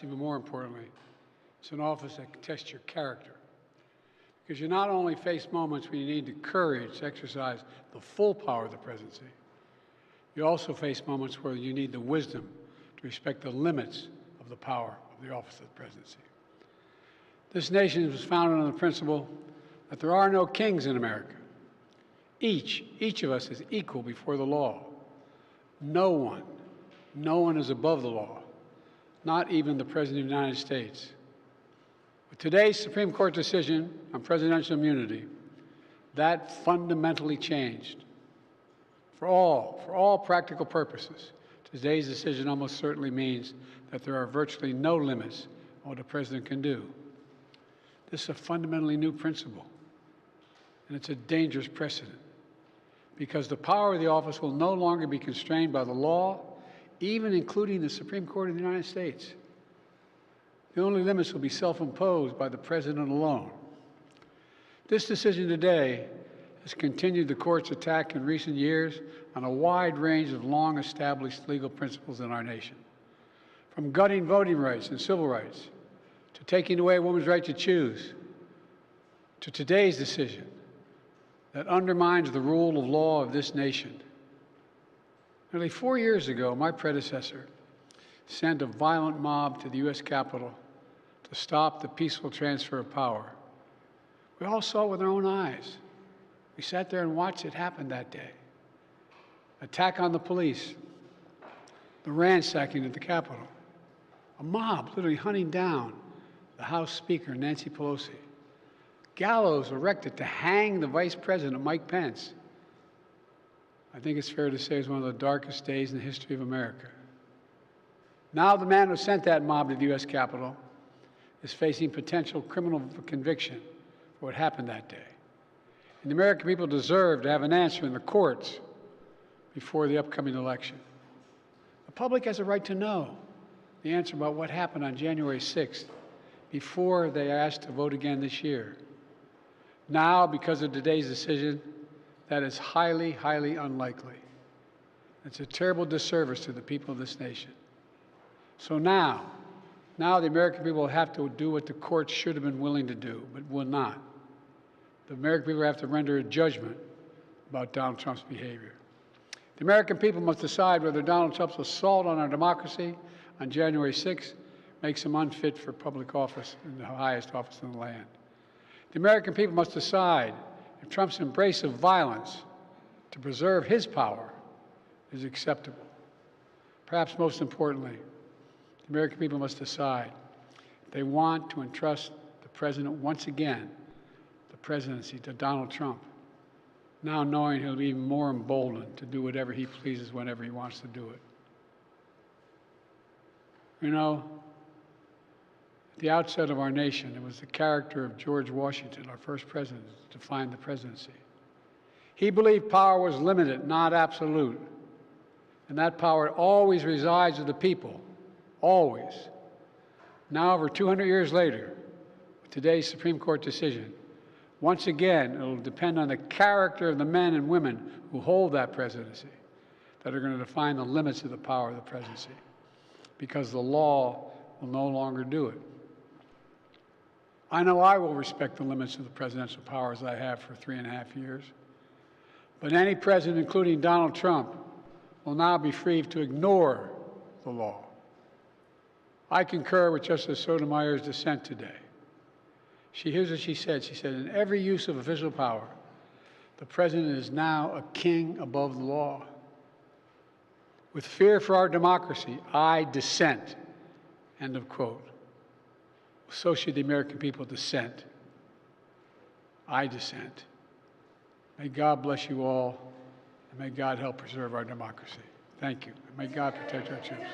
even more importantly, it's an office that can test your character. Because you not only face moments when you need the courage to exercise the full power of the presidency, you also face moments where you need the wisdom to respect the limits of the power of the office of the presidency. This nation was founded on the principle that there are no kings in America. Each of us is equal before the law. No one is above the law, not even the President of the United States. With today's Supreme Court decision on presidential immunity, that fundamentally changed. For all practical purposes, today's decision almost certainly means that there are virtually no limits on what a president can do. This is a fundamentally new principle, and it's a dangerous precedent, because the power of the office will no longer be constrained by the law, even including the Supreme Court of the United States. The only limits will be self-imposed by the President alone. This decision today has continued the Court's attack in recent years on a wide range of long-established legal principles in our nation, from gutting voting rights and civil rights, to taking away a woman's right to choose, to today's decision that undermines the rule of law of this nation. Nearly 4 years ago, my predecessor sent a violent mob to the U.S. Capitol to stop the peaceful transfer of power. We all saw it with our own eyes. We sat there and watched it happen that day. Attack on the police, the ransacking at the Capitol, a mob literally hunting down the House Speaker, Nancy Pelosi, gallows erected to hang the Vice President, Mike Pence. I think it's fair to say it's one of the darkest days in the history of America. Now the man who sent that mob to the U.S. Capitol is facing potential criminal conviction for what happened that day. And the American people deserve to have an answer in the courts before the upcoming election. The public has a right to know the answer about what happened on January 6th before they are asked to vote again this year. Now, because of today's decision, that is highly, highly unlikely. It's a terrible disservice to the people of this nation. So now the American people will have to do what the courts should have been willing to do, but will not. The American people have to render a judgment about Donald Trump's behavior. The American people must decide whether Donald Trump's assault on our democracy on January 6th makes him unfit for public office in the highest office in the land. The American people must decide if Trump's embrace of violence to preserve his power is acceptable. Perhaps most importantly, the American people must decide if they want to entrust the President once again, the presidency, to Donald Trump, now knowing he'll be even more emboldened to do whatever he pleases whenever he wants to do it. You know, at the outset of our nation, it was the character of George Washington, our first president, to define the presidency. He believed power was limited, not absolute, and that power always resides with the people, always. Now, over 200 years later, with today's Supreme Court decision, once again, it will depend on the character of the men and women who hold that presidency that are going to define the limits of the power of the presidency, because the law will no longer do it. I know I will respect the limits of the presidential powers I have for 3.5 years, but any president, including Donald Trump, will now be free to ignore the law. I concur with Justice Sotomayor's dissent today. Here's what she said. She said, in every use of official power, the president is now a king above the law. With fear for our democracy, I dissent. End of quote. So should the American people dissent. I dissent. May God bless you all, and may God help preserve our democracy. Thank you. And may God protect our troops.